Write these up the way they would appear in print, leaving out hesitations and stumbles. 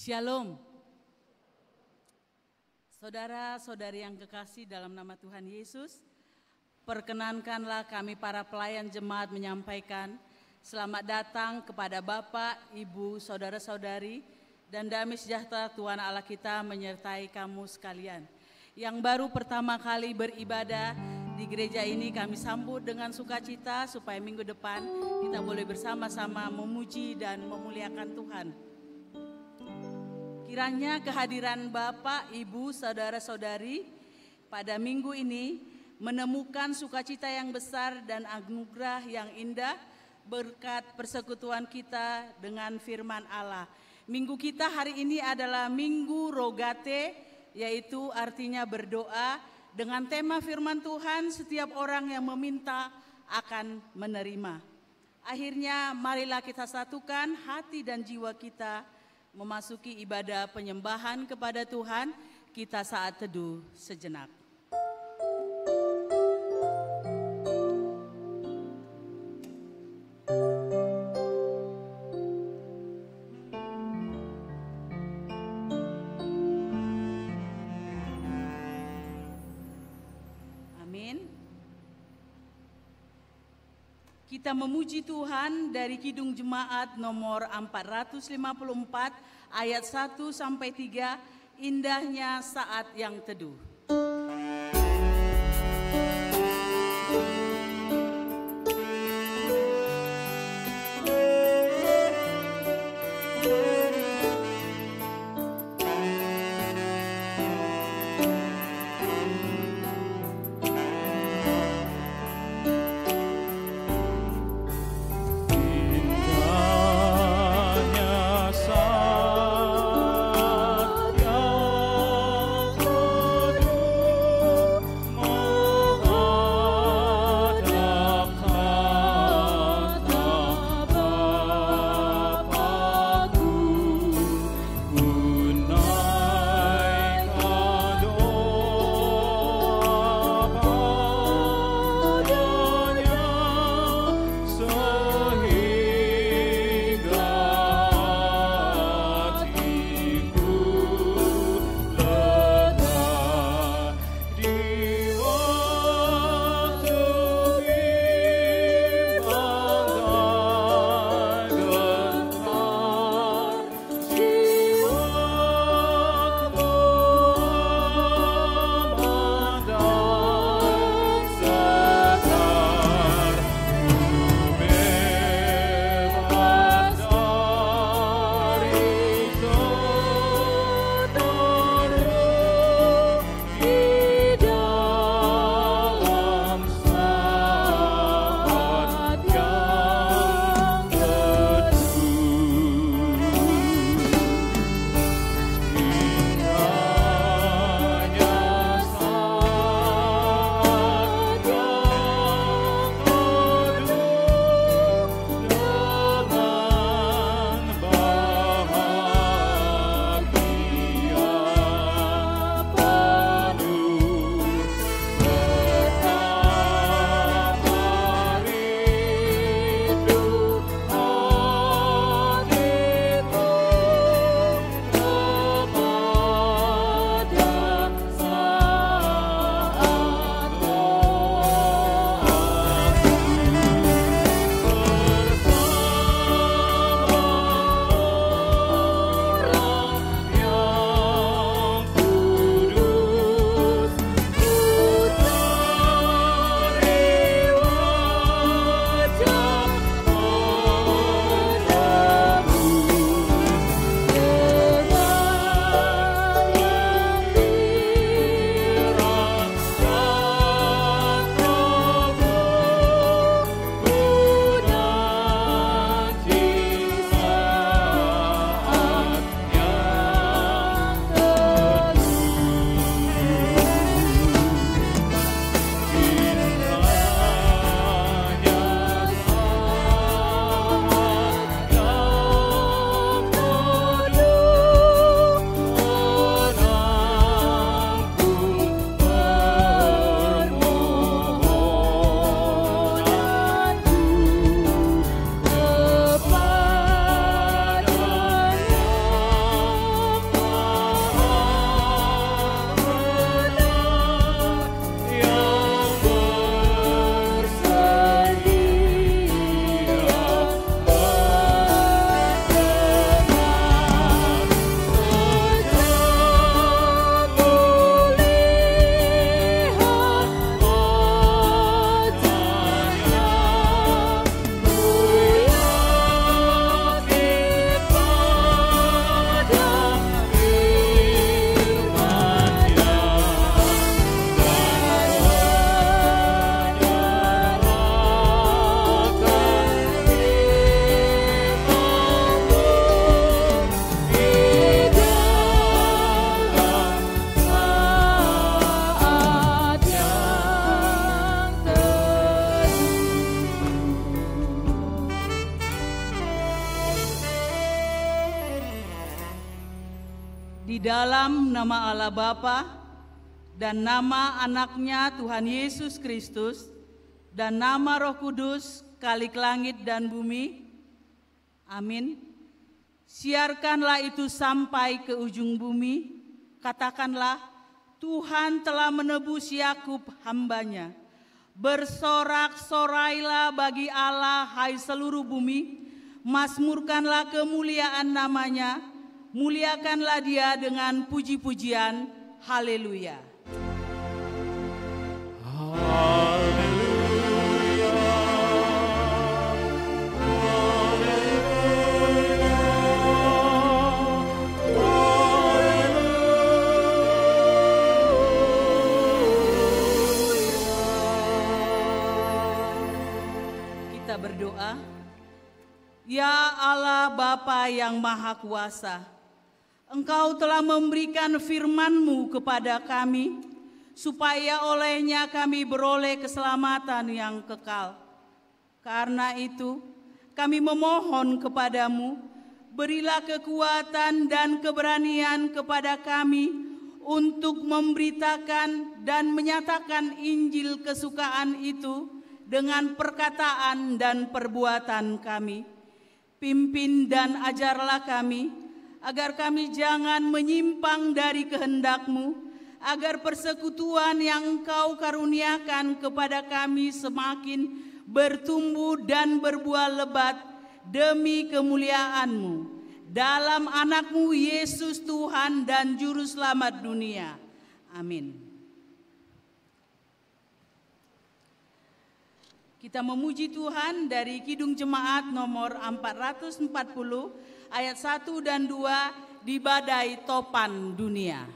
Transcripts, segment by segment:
Shalom. Saudara-saudari yang kekasih dalam nama Tuhan Yesus, perkenankanlah kami para pelayan jemaat menyampaikan selamat datang kepada Bapak, Ibu, saudara-saudari, dan damai sejahtera Tuhan Allah kita menyertai kamu sekalian. Yang baru pertama kali beribadah di gereja ini kami sambut dengan sukacita supaya minggu depan kita boleh bersama-sama memuji dan memuliakan Tuhan. Kiranya kehadiran Bapak, Ibu, saudara-saudari pada minggu ini menemukan sukacita yang besar dan anugerah yang indah berkat persekutuan kita dengan firman Allah. Minggu kita hari ini adalah Minggu Rogate, yaitu artinya berdoa. Dengan tema firman Tuhan, setiap orang yang meminta akan menerima. Akhirnya marilah kita satukan hati dan jiwa kita memasuki ibadah penyembahan kepada Tuhan. Kita saat teduh sejenak. Kita memuji Tuhan dari Kidung Jemaat nomor 454 ayat 1 sampai 3, indahnya saat yang teduh. Saat yang dalam nama Allah Bapa dan nama anaknya Tuhan Yesus Kristus dan nama Roh Kudus, Khalik langit dan bumi. Amin. Siarkanlah itu sampai ke ujung bumi. Katakanlah, Tuhan telah menebus Yakub hambanya. Bersorak-sorailah bagi Allah, hai seluruh bumi. Mazmurkanlah kemuliaan namanya. Muliakanlah dia dengan puji-pujian. Haleluya. Berdoa. Ya Allah Bapa yang Maha Kuasa, Engkau telah memberikan firman-Mu kepada kami, supaya olehnya kami beroleh keselamatan yang kekal. Karena itu, kami memohon kepadamu, berilah kekuatan dan keberanian kepada kami untuk memberitakan dan menyatakan Injil kesukaan itu dengan perkataan dan perbuatan kami. Pimpin dan ajarlah kami, agar kami jangan menyimpang dari kehendak-Mu, agar persekutuan yang Engkau karuniakan kepada kami semakin bertumbuh dan berbuah lebat demi kemuliaan-Mu. Dalam anak-Mu Yesus Tuhan dan Juru Selamat dunia. Amin. Kita memuji Tuhan dari Kidung Jemaat nomor 440 ayat 1 dan 2 di badai topan dunia.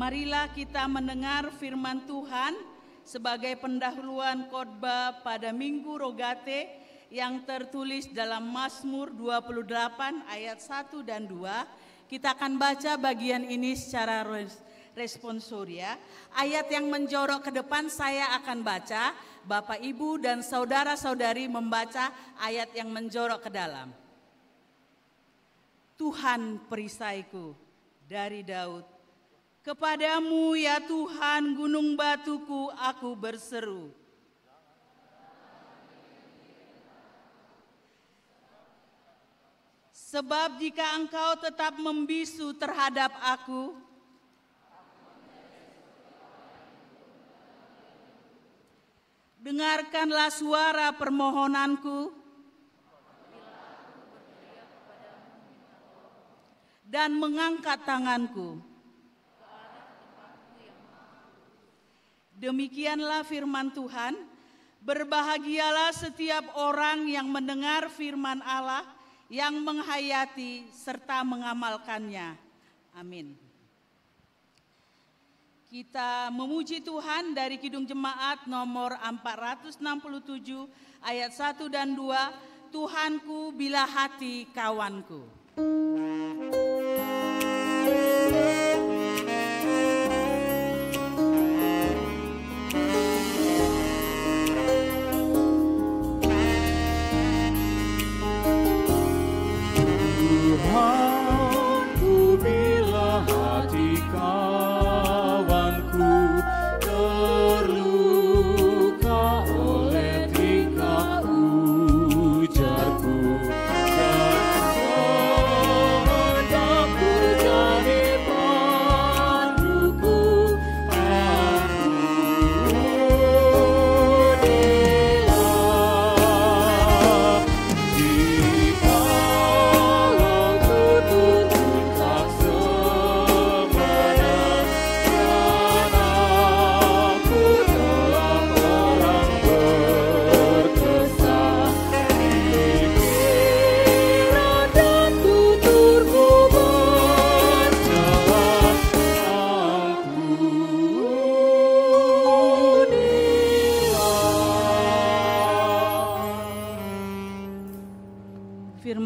Marilah kita mendengar firman Tuhan sebagai pendahuluan khotbah pada Minggu Rogate yang tertulis dalam Mazmur 28 ayat 1 dan 2. Kita akan baca bagian ini secara responsoria. Ayat yang menjorok ke depan saya akan baca, Bapak Ibu dan saudara-saudari membaca ayat yang menjorok ke dalam. Tuhan perisaiku, dari Daud. Kepadamu ya Tuhan gunung batuku aku berseru. Sebab jika Engkau tetap membisu terhadap aku, dengarkanlah suara permohonanku dan mengangkat tanganku. Demikianlah firman Tuhan, berbahagialah setiap orang yang mendengar firman Allah, yang menghayati serta mengamalkannya. Amin. Kita memuji Tuhan dari Kidung Jemaat nomor 467 ayat 1 dan 2, Tuhanku bila hati kawanku.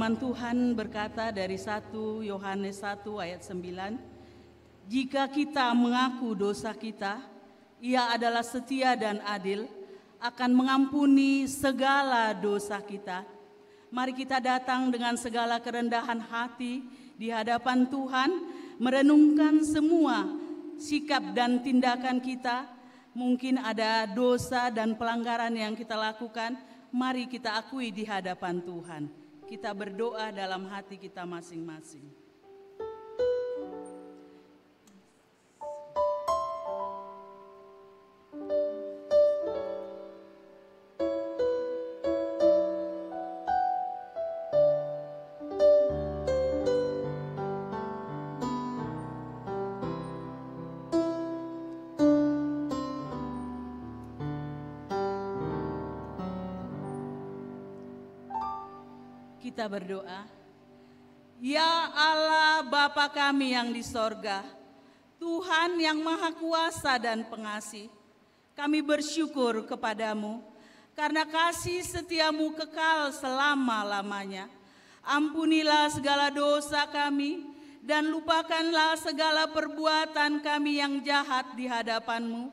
Firman Tuhan berkata dari 1 Yohanes 1 ayat 9, jika kita mengaku dosa kita, Ia adalah setia dan adil, akan mengampuni segala dosa kita. Mari kita datang dengan segala kerendahan hati di hadapan Tuhan, merenungkan semua sikap dan tindakan kita. Mungkin ada dosa dan pelanggaran yang kita lakukan, mari kita akui di hadapan Tuhan. Kita berdoa dalam hati kita masing-masing. Kita berdoa. Ya Allah Bapa kami yang di sorga, Tuhan yang maha kuasa dan pengasih, kami bersyukur kepadamu karena kasih setiamu kekal selama-lamanya. Ampunilah segala dosa kami dan lupakanlah segala perbuatan kami yang jahat di hadapanmu,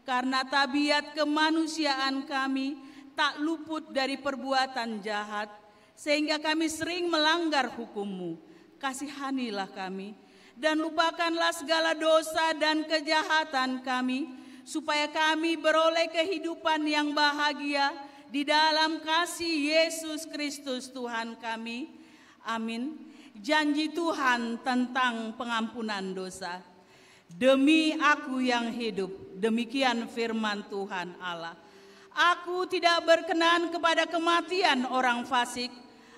karena tabiat kemanusiaan kami tak luput dari perbuatan jahat, sehingga kami sering melanggar hukum-Mu. Kasihanilah kami, dan lupakanlah segala dosa dan kejahatan kami, supaya kami beroleh kehidupan yang bahagia di dalam kasih Yesus Kristus Tuhan kami. Amin. Janji Tuhan tentang pengampunan dosa. Demi aku yang hidup, demikian firman Tuhan Allah. Aku tidak berkenan kepada kematian orang fasik,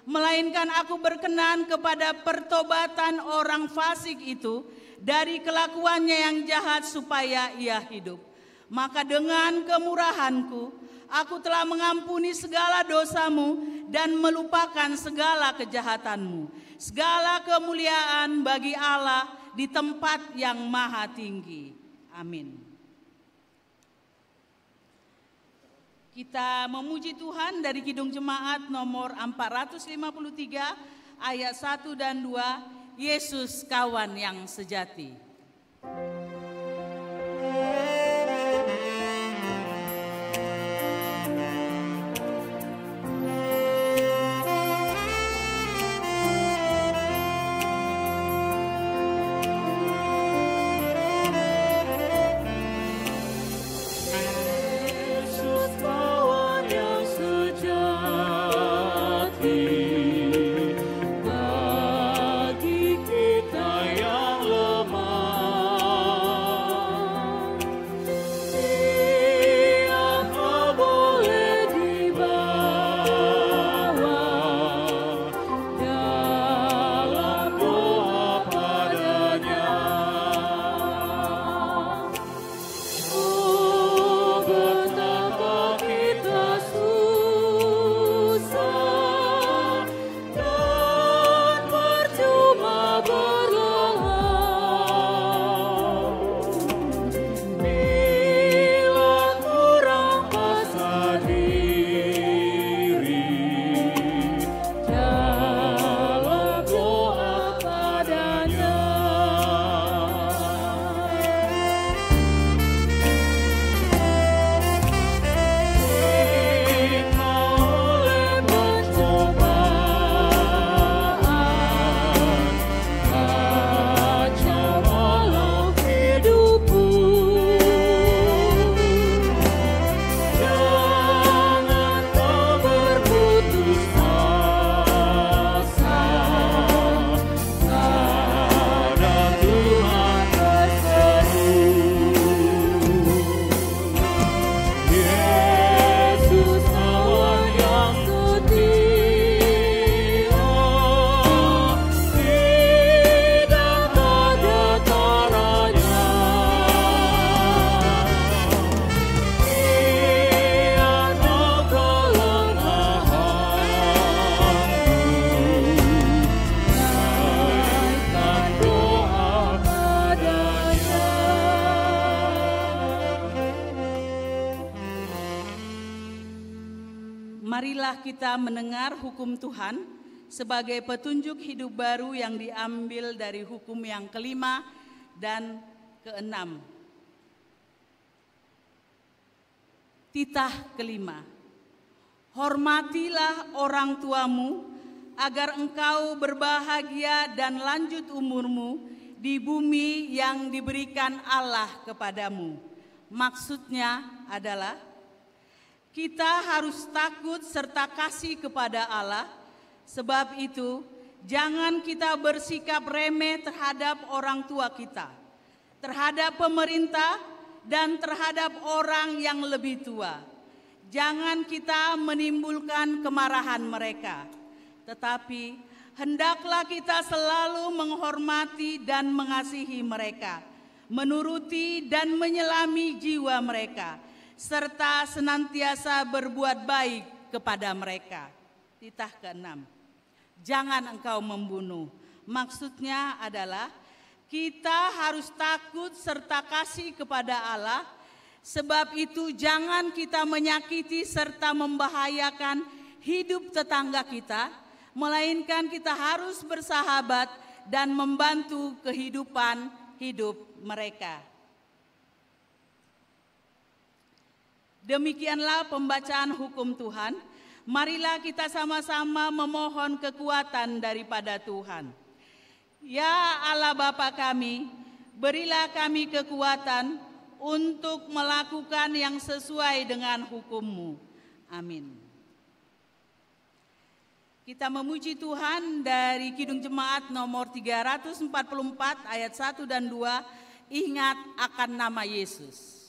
melainkan aku berkenan kepada pertobatan orang fasik itu dari kelakuannya yang jahat supaya ia hidup. Maka dengan kemurahanku, aku telah mengampuni segala dosamu dan melupakan segala kejahatanmu. Segala kemuliaan bagi Allah di tempat yang maha tinggi. Amin. Kita memuji Tuhan dari Kidung Jemaat nomor 453 ayat 1 dan 2, Yesus kawan yang sejati. Marilah kita mendengar hukum Tuhan sebagai petunjuk hidup baru yang diambil dari hukum yang kelima dan keenam. Titah kelima, hormatilah orang tuamu agar engkau berbahagia dan lanjut umurmu di bumi yang diberikan Allah kepadamu. Maksudnya adalah kita harus takut serta kasih kepada Allah. Sebab itu, jangan kita bersikap remeh terhadap orang tua kita, terhadap pemerintah, dan terhadap orang yang lebih tua. Jangan kita menimbulkan kemarahan mereka, tetapi hendaklah kita selalu menghormati dan mengasihi mereka, menuruti dan menyelami jiwa mereka, serta senantiasa berbuat baik kepada mereka. Titah keenam, jangan engkau membunuh. Maksudnya adalah kita harus takut serta kasih kepada Allah. Sebab itu jangan kita menyakiti serta membahayakan hidup tetangga kita, melainkan kita harus bersahabat dan membantu kehidupan hidup mereka. Demikianlah pembacaan hukum Tuhan. Marilah kita sama-sama memohon kekuatan daripada Tuhan. Ya Allah Bapa kami, berilah kami kekuatan untuk melakukan yang sesuai dengan hukum-Mu. Amin. Kita memuji Tuhan dari Kidung Jemaat nomor 344 ayat 1 dan 2, ingat akan nama Yesus.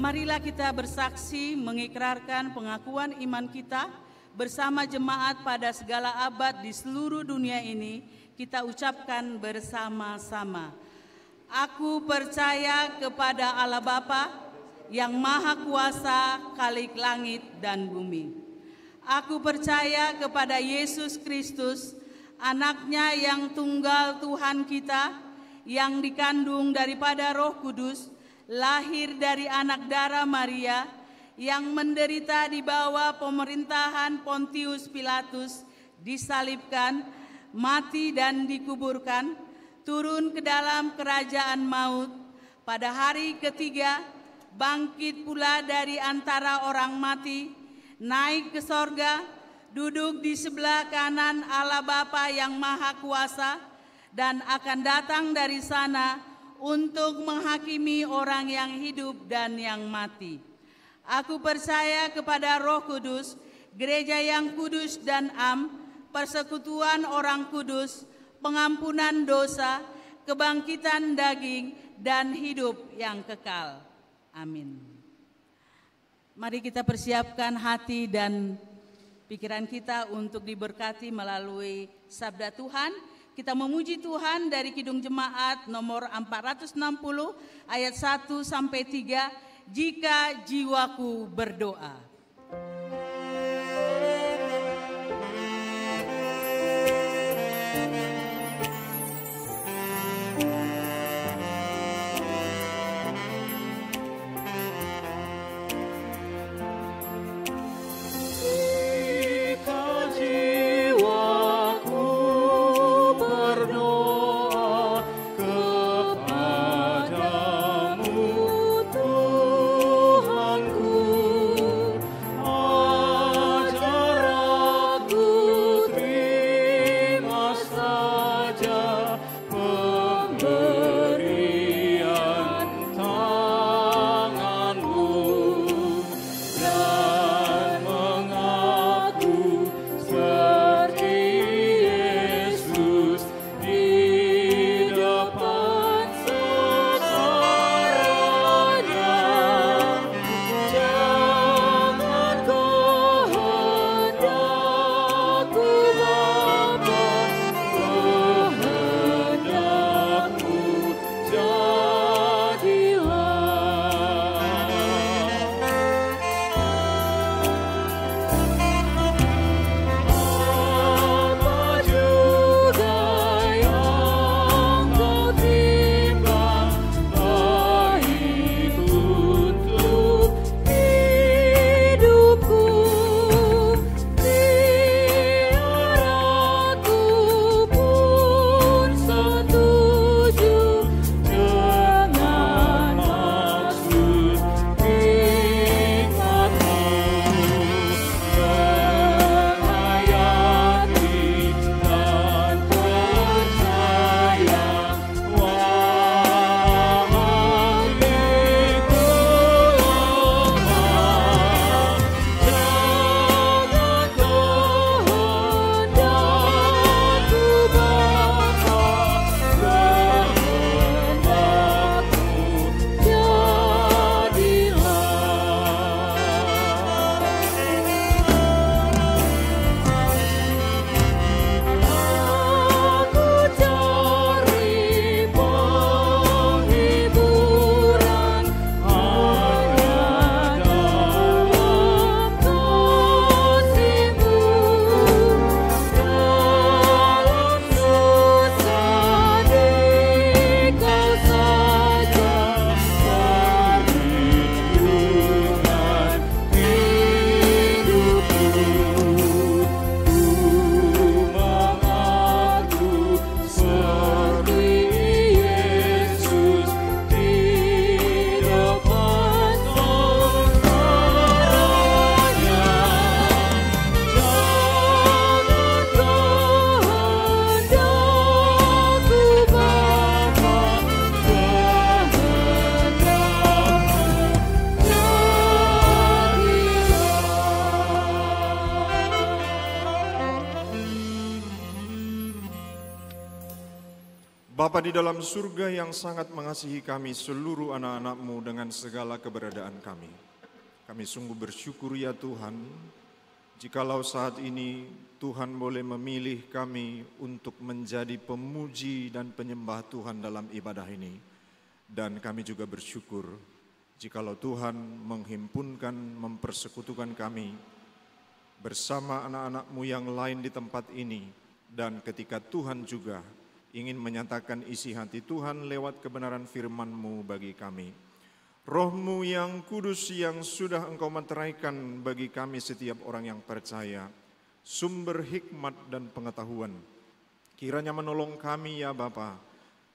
Marilah kita bersaksi mengikrarkan pengakuan iman kita bersama jemaat pada segala abad di seluruh dunia ini. Kita ucapkan bersama-sama. Aku percaya kepada Allah Bapa yang Maha Kuasa, Khalik langit dan bumi. Aku percaya kepada Yesus Kristus, Anaknya yang tunggal Tuhan kita, yang dikandung daripada Roh Kudus, lahir dari anak darah Maria, yang menderita di bawah pemerintahan Pontius Pilatus, disalibkan, mati dan dikuburkan, turun ke dalam kerajaan maut, pada hari ketiga bangkit pula dari antara orang mati, naik ke sorga, duduk di sebelah kanan Allah Bapa yang Maha Kuasa, dan akan datang dari sana untuk menghakimi orang yang hidup dan yang mati. Aku percaya kepada Roh Kudus, gereja yang kudus dan am, persekutuan orang kudus, pengampunan dosa, kebangkitan daging, dan hidup yang kekal. Amin. Mari kita persiapkan hati dan pikiran kita untuk diberkati melalui sabda Tuhan. Kita memuji Tuhan dari Kidung Jemaat nomor 460 ayat 1 sampai 3, jika jiwaku berdoa. Bapa di dalam surga yang sangat mengasihi kami seluruh anak-anak-Mu dengan segala keberadaan kami. Kami sungguh bersyukur ya Tuhan, jikalau saat ini Tuhan boleh memilih kami untuk menjadi pemuji dan penyembah Tuhan dalam ibadah ini. Dan kami juga bersyukur jikalau Tuhan menghimpunkan, mempersekutukan kami bersama anak-anak-Mu yang lain di tempat ini. Dan ketika Tuhan juga ingin menyatakan isi hati Tuhan lewat kebenaran firman-Mu bagi kami. Roh-Mu yang kudus yang sudah Engkau meteraikan bagi kami setiap orang yang percaya, sumber hikmat dan pengetahuan, kiranya menolong kami ya Bapa,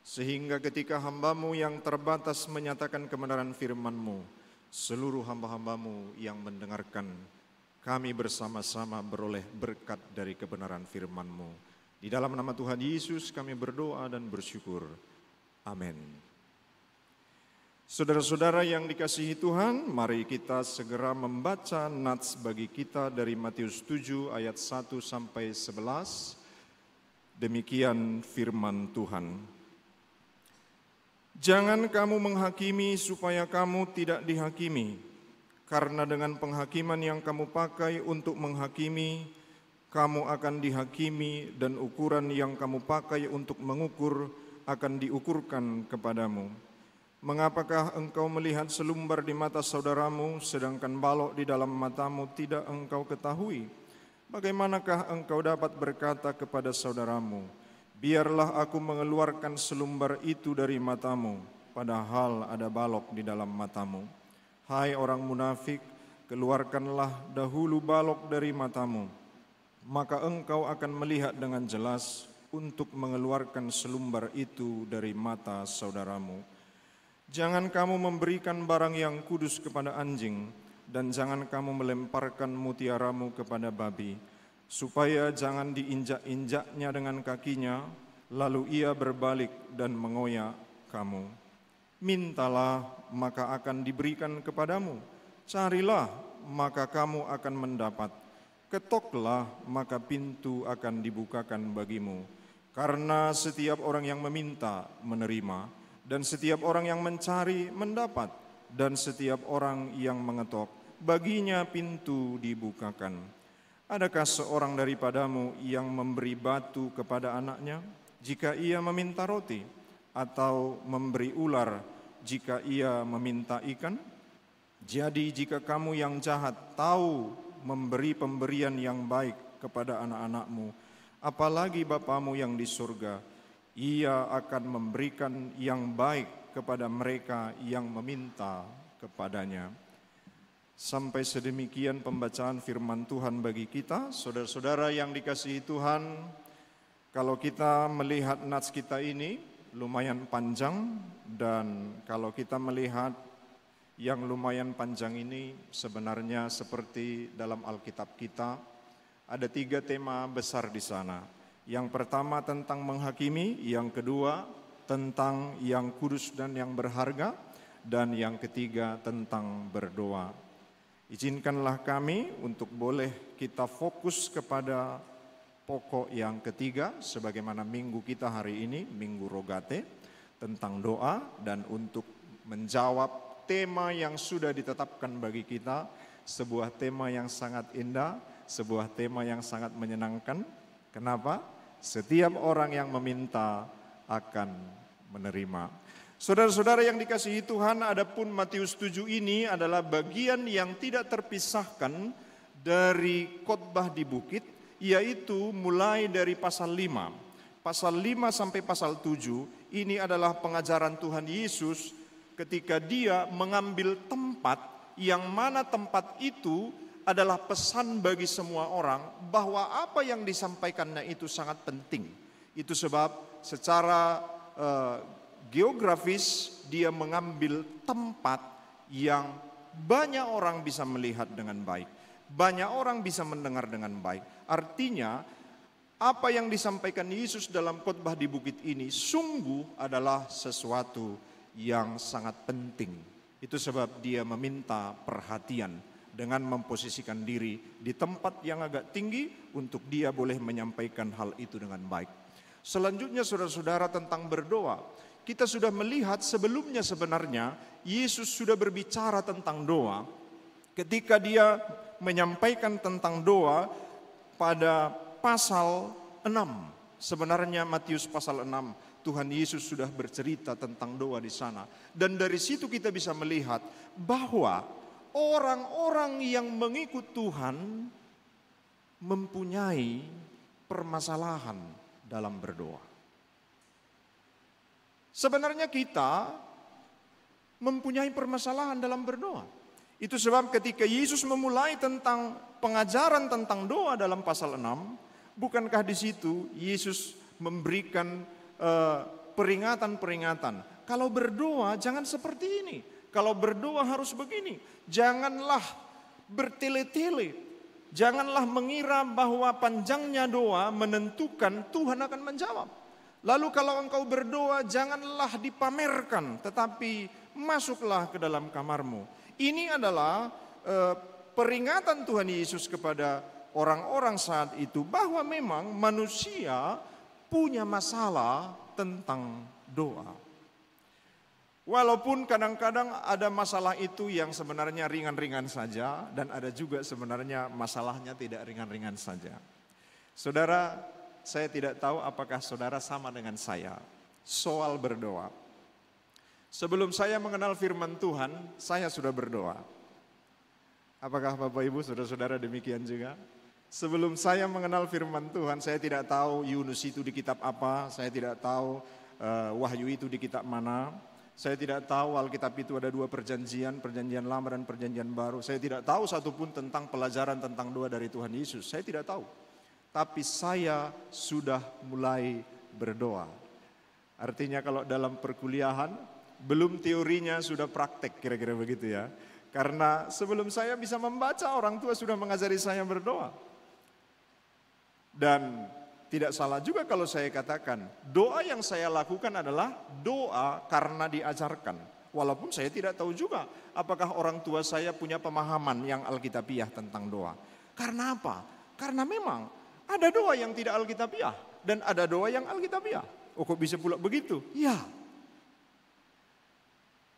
sehingga ketika hamba-Mu yang terbatas menyatakan kebenaran firman-Mu, seluruh hamba-hamba-Mu yang mendengarkan, kami bersama-sama beroleh berkat dari kebenaran firman-Mu. Di dalam nama Tuhan Yesus kami berdoa dan bersyukur. Amin. Saudara-saudara yang dikasihi Tuhan, mari kita segera membaca nats bagi kita dari Matius 7 ayat 1 sampai 11. Demikian firman Tuhan. Jangan kamu menghakimi supaya kamu tidak dihakimi, karena dengan penghakiman yang kamu pakai untuk menghakimi, kamu akan dihakimi, dan ukuran yang kamu pakai untuk mengukur akan diukurkan kepadamu. Mengapakah engkau melihat selumbar di mata saudaramu, sedangkan balok di dalam matamu tidak engkau ketahui? Bagaimanakah engkau dapat berkata kepada saudaramu, biarlah aku mengeluarkan selumbar itu dari matamu, padahal ada balok di dalam matamu? Hai orang munafik, keluarkanlah dahulu balok dari matamu, maka engkau akan melihat dengan jelas untuk mengeluarkan selumbar itu dari mata saudaramu. Jangan kamu memberikan barang yang kudus kepada anjing, dan jangan kamu melemparkan mutiaramu kepada babi, supaya jangan diinjak-injaknya dengan kakinya, lalu ia berbalik dan mengoyak kamu. Mintalah, maka akan diberikan kepadamu. Carilah, maka kamu akan mendapat. Ketoklah, maka pintu akan dibukakan bagimu. Karena setiap orang yang meminta menerima, dan setiap orang yang mencari mendapat, dan setiap orang yang mengetok baginya pintu dibukakan. Adakah seorang daripadamu yang memberi batu kepada anaknya jika ia meminta roti, atau memberi ular jika ia meminta ikan? Jadi jika kamu yang jahat tahu memberi pemberian yang baik kepada anak-anakmu, apalagi Bapamu yang di surga, ia akan memberikan yang baik kepada mereka yang meminta kepadanya. Sampai sedemikian pembacaan firman Tuhan bagi kita. Saudara-saudara yang dikasihi Tuhan, kalau kita melihat nats kita ini lumayan panjang, dan kalau kita melihat yang lumayan panjang ini sebenarnya seperti dalam Alkitab kita, ada 3 tema besar di sana. Yang pertama tentang menghakimi, yang kedua tentang yang kudus dan yang berharga, dan yang ketiga tentang berdoa. Izinkanlah kami untuk boleh kita fokus kepada pokok yang ketiga, sebagaimana minggu kita hari ini, Minggu Rogate, tentang doa, dan untuk menjawab tema yang sudah ditetapkan bagi kita, sebuah tema yang sangat indah, sebuah tema yang sangat menyenangkan. Kenapa? Setiap orang yang meminta akan menerima. Saudara-saudara yang dikasihi Tuhan, adapun Matius 7 ini adalah bagian yang tidak terpisahkan dari khotbah di bukit, yaitu mulai dari pasal 5. Pasal 5 sampai pasal 7 ini adalah pengajaran Tuhan Yesus ketika dia mengambil tempat yang mana tempat itu adalah pesan bagi semua orang bahwa apa yang disampaikannya itu sangat penting. Itu sebab secara geografis dia mengambil tempat yang banyak orang bisa melihat dengan baik, banyak orang bisa mendengar dengan baik. Artinya apa yang disampaikan Yesus dalam khotbah di bukit ini sungguh adalah sesuatu yang sangat penting. Itu sebab dia meminta perhatian dengan memposisikan diri di tempat yang agak tinggi untuk dia boleh menyampaikan hal itu dengan baik. Selanjutnya saudara-saudara tentang berdoa. Kita sudah melihat sebelumnya sebenarnya Yesus sudah berbicara tentang doa ketika dia menyampaikan tentang doa pada pasal 6. Sebenarnya Matius pasal 6 Tuhan Yesus sudah bercerita tentang doa di sana. Dan dari situ kita bisa melihat bahwa orang-orang yang mengikut Tuhan mempunyai permasalahan dalam berdoa. Sebenarnya kita mempunyai permasalahan dalam berdoa. Itu sebab ketika Yesus memulai tentang pengajaran tentang doa dalam pasal 6, bukankah di situ Yesus memberikan peringatan-peringatan. Kalau berdoa jangan seperti ini. Kalau berdoa harus begini. Janganlah bertele-tele. Janganlah mengira bahwa panjangnya doa menentukan Tuhan akan menjawab. Lalu kalau engkau berdoa janganlah dipamerkan, tetapi masuklah ke dalam kamarmu. Ini adalah peringatan Tuhan Yesus kepada orang-orang saat itu bahwa memang manusia punya masalah tentang doa. Walaupun kadang-kadang ada masalah itu yang sebenarnya ringan-ringan saja dan ada juga sebenarnya masalahnya tidak ringan-ringan saja. Saudara, saya tidak tahu apakah saudara sama dengan saya soal berdoa. Sebelum saya mengenal firman Tuhan, saya sudah berdoa. Apakah Bapak Ibu, saudara-saudara demikian juga? Sebelum saya mengenal firman Tuhan, saya tidak tahu Yunus itu di kitab apa, saya tidak tahu Wahyu itu di kitab mana. Saya tidak tahu Alkitab itu ada 2 perjanjian, perjanjian lama dan perjanjian baru. Saya tidak tahu satupun tentang pelajaran tentang doa dari Tuhan Yesus. Saya tidak tahu. Tapi saya sudah mulai berdoa. Artinya kalau dalam perkuliahan, belum teorinya sudah praktek, kira-kira begitu ya. Karena sebelum saya bisa membaca, orang tua sudah mengajari saya berdoa. Dan tidak salah juga kalau saya katakan, doa yang saya lakukan adalah doa karena diajarkan. Walaupun saya tidak tahu juga apakah orang tua saya punya pemahaman yang alkitabiah tentang doa. Karena apa? Karena memang ada doa yang tidak alkitabiah dan ada doa yang alkitabiah. Oh, kok bisa pula begitu? Ya.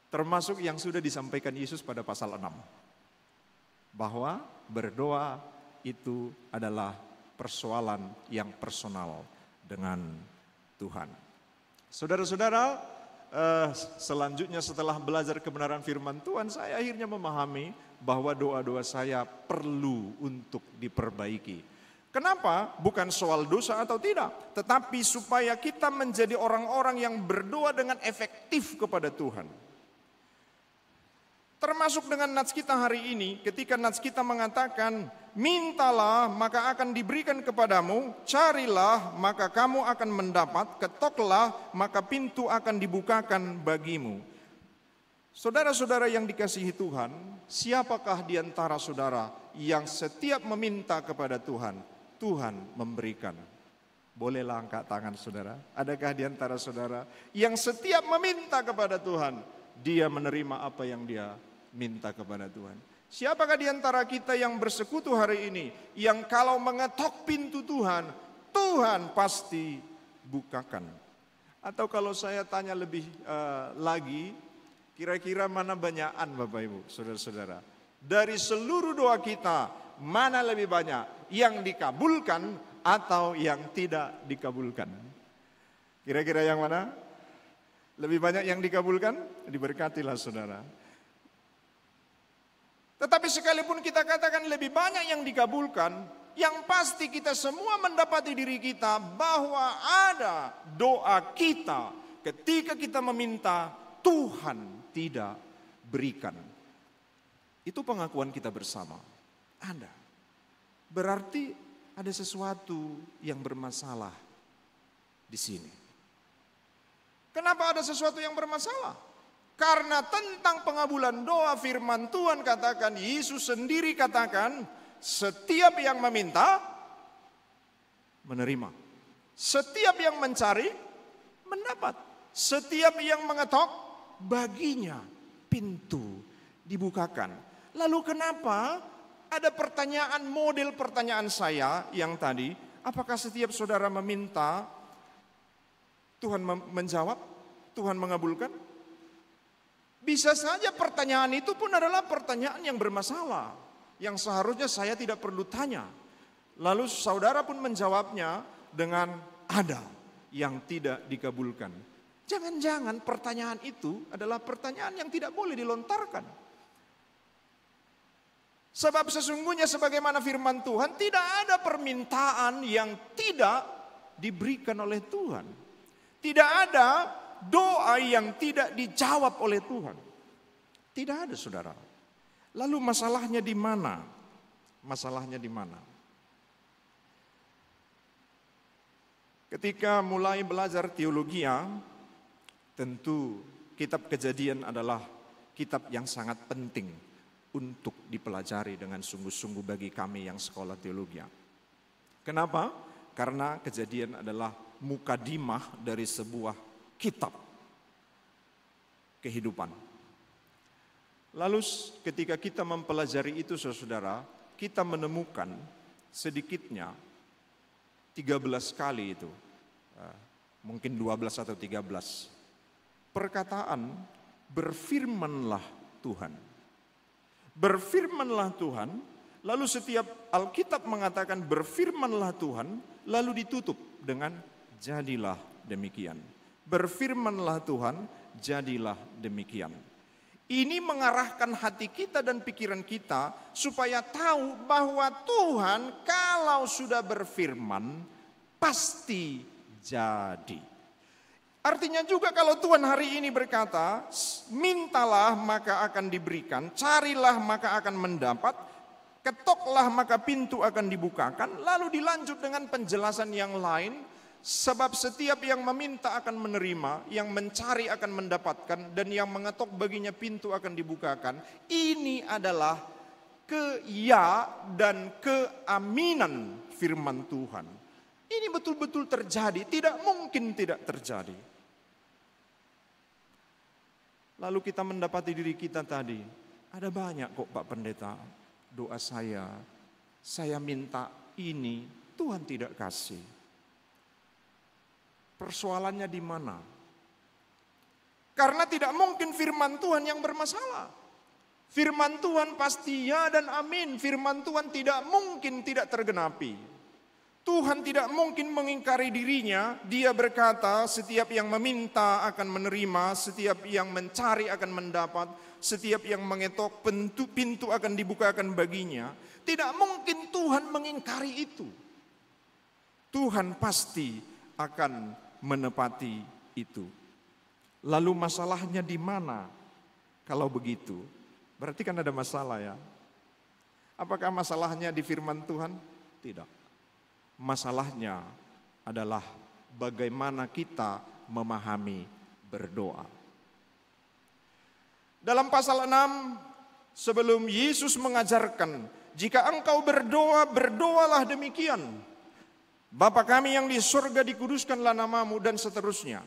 Termasuk yang sudah disampaikan Yesus pada pasal 6. Bahwa berdoa itu adalah persoalan yang personal dengan Tuhan. Saudara-saudara, selanjutnya setelah belajar kebenaran firman Tuhan, saya akhirnya memahami bahwa doa-doa saya perlu untuk diperbaiki. Kenapa? Bukan soal dosa atau tidak, tetapi supaya kita menjadi orang-orang yang berdoa dengan efektif kepada Tuhan. Termasuk dengan nats kita hari ini, ketika nats kita mengatakan, mintalah maka akan diberikan kepadamu, carilah maka kamu akan mendapat, ketoklah maka pintu akan dibukakan bagimu. Saudara-saudara yang dikasihi Tuhan, siapakah di antara saudara yang setiap meminta kepada Tuhan, Tuhan memberikan? Bolehlah angkat tangan saudara. Adakah di antara saudara yang setiap meminta kepada Tuhan, dia menerima apa yang dia minta kepada Tuhan? Siapakah di antara kita yang bersekutu hari ini, yang kalau mengetok pintu Tuhan, Tuhan pasti bukakan? Atau kalau saya tanya lebih lagi, kira-kira mana banyakan Bapak Ibu, saudara-saudara? Dari seluruh doa kita, mana lebih banyak yang dikabulkan atau yang tidak dikabulkan? Kira-kira yang mana? Lebih banyak yang dikabulkan? Diberkatilah saudara. Tetapi sekalipun kita katakan lebih banyak yang dikabulkan, yang pasti kita semua mendapati diri kita bahwa ada doa kita ketika kita meminta Tuhan tidak berikan. Itu pengakuan kita bersama. Ada. Berarti ada sesuatu yang bermasalah di sini. Kenapa ada sesuatu yang bermasalah? Karena tentang pengabulan doa firman Tuhan katakan, Yesus sendiri katakan, setiap yang meminta, menerima. Setiap yang mencari, mendapat. Setiap yang mengetok, baginya pintu dibukakan. Lalu kenapa ada pertanyaan, model pertanyaan saya yang tadi, apakah setiap saudara meminta, Tuhan menjawab, Tuhan mengabulkan. Bisa saja pertanyaan itu pun adalah pertanyaan yang bermasalah, yang seharusnya saya tidak perlu tanya. Lalu saudara pun menjawabnya dengan ada yang tidak dikabulkan. Jangan-jangan pertanyaan itu adalah pertanyaan yang tidak boleh dilontarkan. Sebab sesungguhnya sebagaimana firman Tuhan, tidak ada permintaan yang tidak diberikan oleh Tuhan. Tidak ada doa yang tidak dijawab oleh Tuhan. Tidak ada, saudara. Lalu masalahnya di mana? Masalahnya di mana? Ketika mulai belajar teologi, tentu kitab Kejadian adalah kitab yang sangat penting untuk dipelajari dengan sungguh-sungguh bagi kami yang sekolah teologi. Kenapa? Karena Kejadian adalah mukadimah dari sebuah kitab kehidupan. Lalu ketika kita mempelajari itu, saudara, kita menemukan sedikitnya 13 kali itu, mungkin 12 atau 13, perkataan berfirmanlah Tuhan. Berfirmanlah Tuhan, lalu setiap Alkitab mengatakan berfirmanlah Tuhan, lalu ditutup dengan jadilah demikian. Berfirmanlah Tuhan, jadilah demikian. Ini mengarahkan hati kita dan pikiran kita supaya tahu bahwa Tuhan kalau sudah berfirman pasti jadi. Artinya juga kalau Tuhan hari ini berkata, mintalah maka akan diberikan, carilah maka akan mendapat, ketoklah maka pintu akan dibukakan. Lalu dilanjut dengan penjelasan yang lain, sebab setiap yang meminta akan menerima, yang mencari akan mendapatkan, dan yang mengetok baginya pintu akan dibukakan. Ini adalah keya dan keaminan firman Tuhan. Ini betul-betul terjadi, tidak mungkin tidak terjadi. Lalu kita mendapati diri kita tadi, ada banyak kok Pak Pendeta, doa saya minta ini, Tuhan tidak kasih. Persoalannya di mana? Karena tidak mungkin firman Tuhan yang bermasalah. Firman Tuhan pasti ya dan amin. Firman Tuhan tidak mungkin tidak tergenapi. Tuhan tidak mungkin mengingkari dirinya. Dia berkata setiap yang meminta akan menerima, setiap yang mencari akan mendapat, setiap yang mengetok pintu akan dibukakan baginya. Tidak mungkin Tuhan mengingkari itu. Tuhan pasti akan menepati itu. Lalu masalahnya di mana? Kalau begitu, berarti kan ada masalah ya. Apakah masalahnya di firman Tuhan? Tidak. Masalahnya adalah bagaimana kita memahami berdoa. Dalam pasal 6, sebelum Yesus mengajarkan, jika engkau berdoa, berdoalah demikian. Bapa kami yang di surga, dikuduskanlah namamu, dan seterusnya.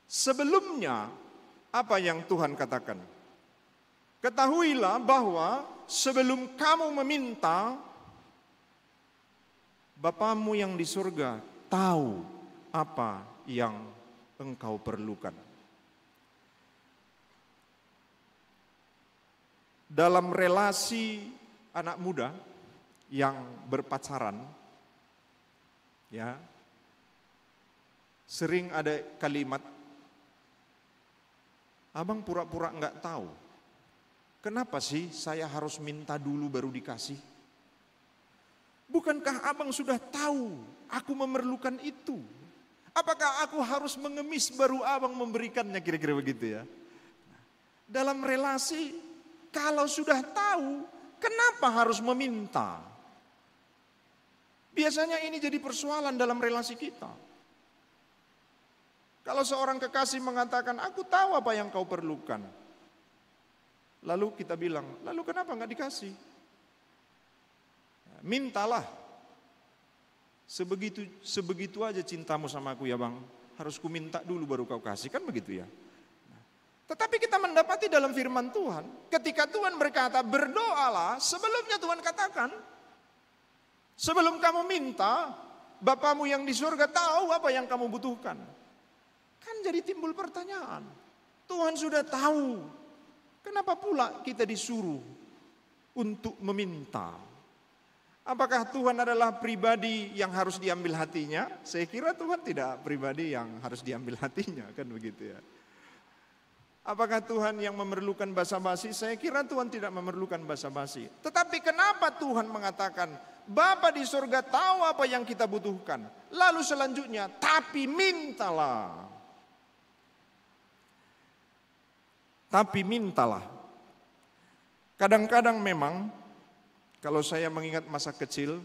Sebelumnya, apa yang Tuhan katakan? Ketahuilah bahwa sebelum kamu meminta, Bapamu yang di surga tahu apa yang engkau perlukan. Dalam relasi anak muda yang berpacaran, ya, sering ada kalimat, abang pura-pura enggak tahu. Kenapa sih saya harus minta dulu baru dikasih? Bukankah abang sudah tahu aku memerlukan itu? Apakah aku harus mengemis baru abang memberikannya, kira-kira begitu ya? Dalam relasi, kalau sudah tahu, kenapa harus meminta? Biasanya ini jadi persoalan dalam relasi kita. Kalau seorang kekasih mengatakan, aku tahu apa yang kau perlukan. Lalu kita bilang, lalu kenapa enggak dikasih? Mintalah. Sebegitu aja cintamu sama aku ya bang. Harus ku minta dulu baru kau kasih, kan begitu ya. Tetapi kita mendapati dalam firman Tuhan, ketika Tuhan berkata berdoalah, sebelumnya Tuhan katakan, sebelum kamu minta, Bapamu yang di surga tahu apa yang kamu butuhkan. Kan jadi timbul pertanyaan. Tuhan sudah tahu. Kenapa pula kita disuruh untuk meminta? Apakah Tuhan adalah pribadi yang harus diambil hatinya? Saya kira Tuhan tidak pribadi yang harus diambil hatinya, kan begitu ya. Apakah Tuhan yang memerlukan basa-basi? Saya kira Tuhan tidak memerlukan basa-basi. Tetapi kenapa Tuhan mengatakan, Bapa di surga tahu apa yang kita butuhkan. Lalu selanjutnya, tapi mintalah. Tapi mintalah. Kadang-kadang memang kalau saya mengingat masa kecil,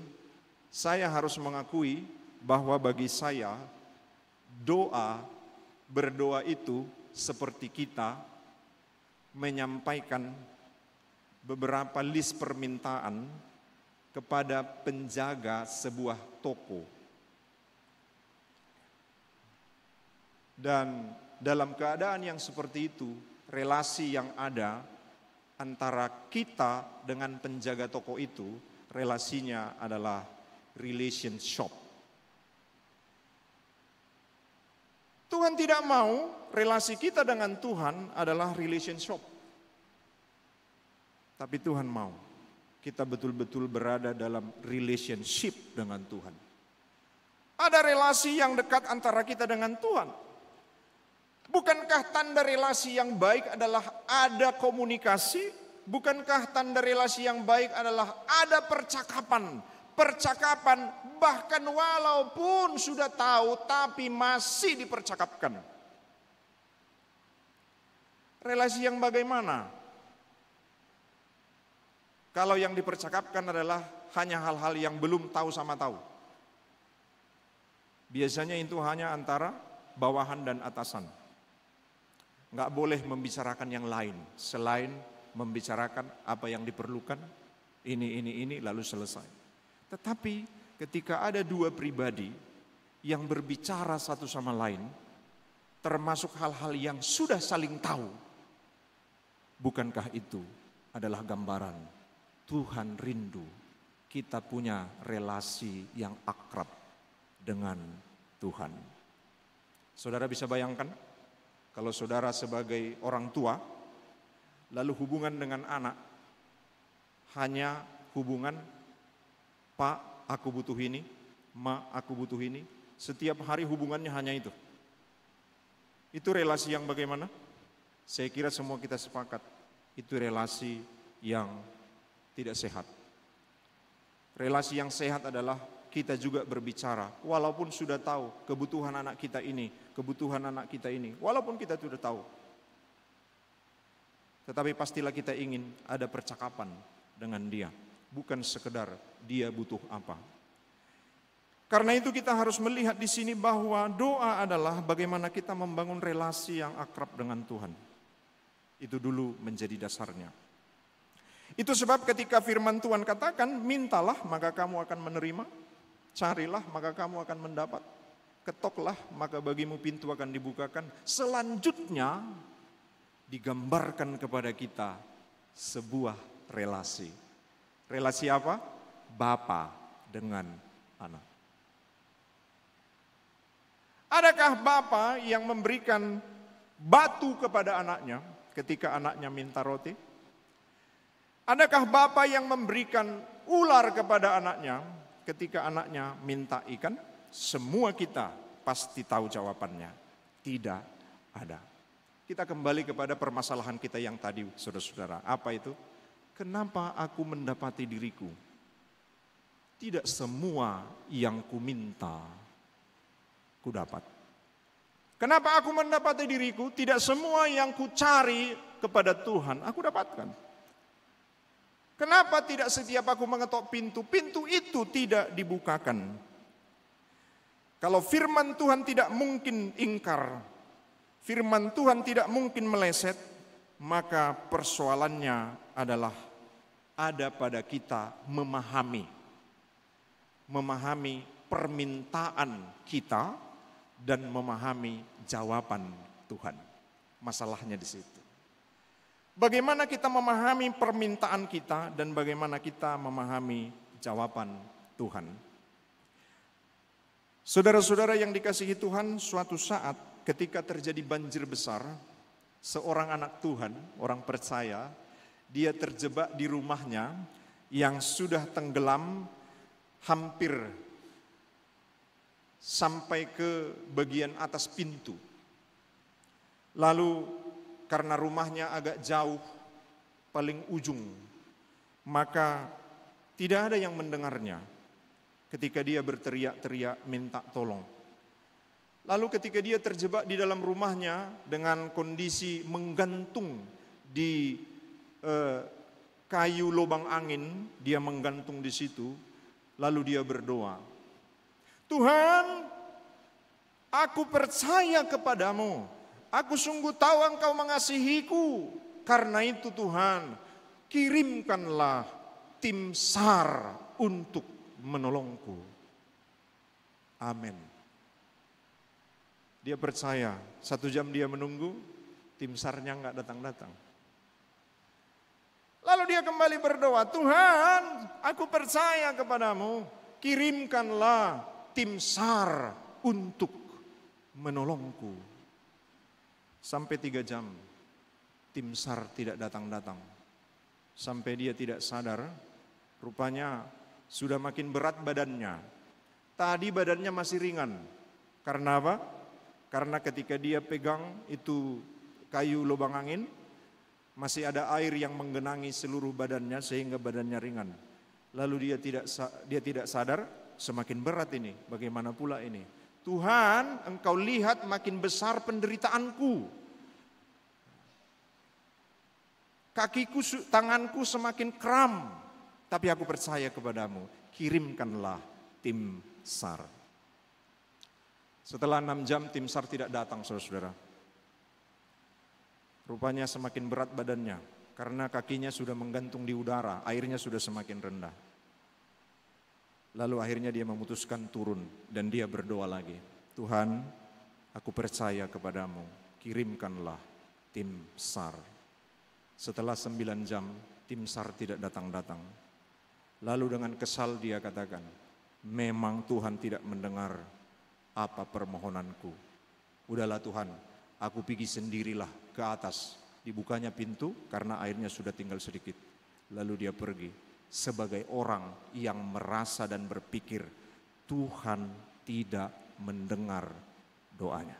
saya harus mengakui bahwa bagi saya berdoa itu seperti kita menyampaikan beberapa list permintaan kepada penjaga sebuah toko. Dan dalam keadaan yang seperti itu, relasi yang ada antara kita dengan penjaga toko itu, relasinya adalah relationship. Tuhan tidak mau relasi kita dengan Tuhan adalah relationship. Tapi Tuhan mau kita betul-betul berada dalam relationship dengan Tuhan. Ada relasi yang dekat antara kita dengan Tuhan. Bukankah tanda relasi yang baik adalah ada komunikasi? Bukankah tanda relasi yang baik adalah ada percakapan? Percakapan bahkan walaupun sudah tahu tapi masih dipercakapkan. Relasi yang bagaimana? Kalau yang dipercakapkan adalah hanya hal-hal yang belum tahu sama tahu. Biasanya itu hanya antara bawahan dan atasan. Nggak boleh membicarakan yang lain selain membicarakan apa yang diperlukan, ini lalu selesai. Tetapi ketika ada dua pribadi yang berbicara satu sama lain, termasuk hal-hal yang sudah saling tahu, bukankah itu adalah gambaran Tuhan rindu kita punya relasi yang akrab dengan Tuhan. Saudara bisa bayangkan? Kalau saudara sebagai orang tua, lalu hubungan dengan anak hanya hubungan Pak, aku butuh ini, Ma, aku butuh ini. Setiap hari hubungannya hanya itu. Itu relasi yang bagaimana? Saya kira semua kita sepakat. Itu relasi yang tidak sehat. Relasi yang sehat adalah kita juga berbicara, walaupun sudah tahu kebutuhan anak kita ini, kebutuhan anak kita ini, walaupun kita sudah tahu. Tetapi pastilah kita ingin ada percakapan dengan dia, bukan sekedar dia butuh apa. Karena itu kita harus melihat di sini bahwa doa adalah bagaimana kita membangun relasi yang akrab dengan Tuhan. Itu dulu menjadi dasarnya. Itu sebab ketika firman Tuhan katakan, mintalah maka kamu akan menerima. Carilah maka kamu akan mendapat. Ketoklah maka bagimu pintu akan dibukakan. Selanjutnya digambarkan kepada kita sebuah relasi. Relasi apa? Bapa dengan anak. Adakah bapa yang memberikan batu kepada anaknya ketika anaknya minta roti? Adakah bapa yang memberikan ular kepada anaknya ketika anaknya minta ikan? Semua kita pasti tahu jawabannya. Tidak ada. Kita kembali kepada permasalahan kita yang tadi, saudara-saudara. Apa itu? Kenapa aku mendapati diriku? Tidak semua yang kuminta, ku dapat. Kenapa aku mendapati diriku? Tidak semua yang ku cari kepada Tuhan, aku dapatkan. Kenapa tidak setiap aku mengetok pintu, pintu itu tidak dibukakan? Kalau firman Tuhan tidak mungkin ingkar, firman Tuhan tidak mungkin meleset, maka persoalannya adalah ada pada kita memahami permintaan kita dan memahami jawaban Tuhan. Masalahnya di situ. Bagaimana kita memahami permintaan kita dan bagaimana kita memahami jawaban Tuhan. Saudara-saudara yang dikasihi Tuhan, suatu saat ketika terjadi banjir besar, seorang anak Tuhan, orang percaya, dia terjebak di rumahnya yang sudah tenggelam hampir sampai ke bagian atas pintu. Lalu karena rumahnya agak jauh, paling ujung, maka tidak ada yang mendengarnya ketika dia berteriak-teriak minta tolong. Lalu ketika dia terjebak di dalam rumahnya dengan kondisi menggantung di kayu lubang angin, dia menggantung di situ, lalu dia berdoa, Tuhan, aku percaya kepadamu, aku sungguh tahu Engkau mengasihiku, karena itu Tuhan, kirimkanlah tim SAR untuk menolongku. Amin. Dia percaya, 1 jam dia menunggu, tim SAR-nya enggak datang-datang. Lalu dia kembali berdoa, Tuhan, aku percaya kepadamu, kirimkanlah tim SAR untuk menolongku. Sampai 3 jam, tim SAR tidak datang-datang. Sampai dia tidak sadar, rupanya sudah makin berat badannya. Tadi badannya masih ringan. Karena apa? Karena ketika dia pegang itu kayu lubang angin, masih ada air yang menggenangi seluruh badannya sehingga badannya ringan. Lalu dia tidak sadar, semakin berat ini. Bagaimana pula ini? Tuhan, Engkau lihat makin besar penderitaanku. Kakiku, tanganku semakin kram. Tapi aku percaya kepadamu, kirimkanlah tim SAR. Setelah 6 jam tim SAR tidak datang, saudara-saudara. Rupanya semakin berat badannya, karena kakinya sudah menggantung di udara, airnya sudah semakin rendah. Lalu akhirnya dia memutuskan turun dan dia berdoa lagi. Tuhan, aku percaya kepadamu, kirimkanlah tim SAR. Setelah 9 jam, tim SAR tidak datang-datang. Lalu dengan kesal dia katakan, memang Tuhan tidak mendengar apa permohonanku. Udahlah Tuhan, aku pergi sendirilah ke atas. Dibukanya pintu karena airnya sudah tinggal sedikit. Lalu dia pergi sebagai orang yang merasa dan berpikir Tuhan tidak mendengar doanya.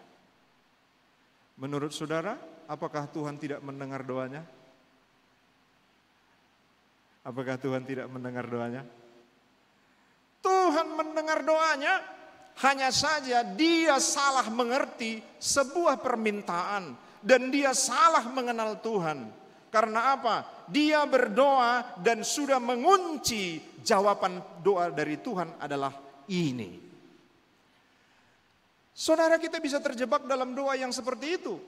Menurut saudara, apakah Tuhan tidak mendengar doanya? Apakah Tuhan tidak mendengar doanya? Tuhan mendengar doanya, hanya saja dia salah mengerti sebuah permintaan dan dia salah mengenal Tuhan. Karena apa? Dia berdoa dan sudah mengunci jawaban doa dari Tuhan adalah ini. Saudara, kita bisa terjebak dalam doa yang seperti itu.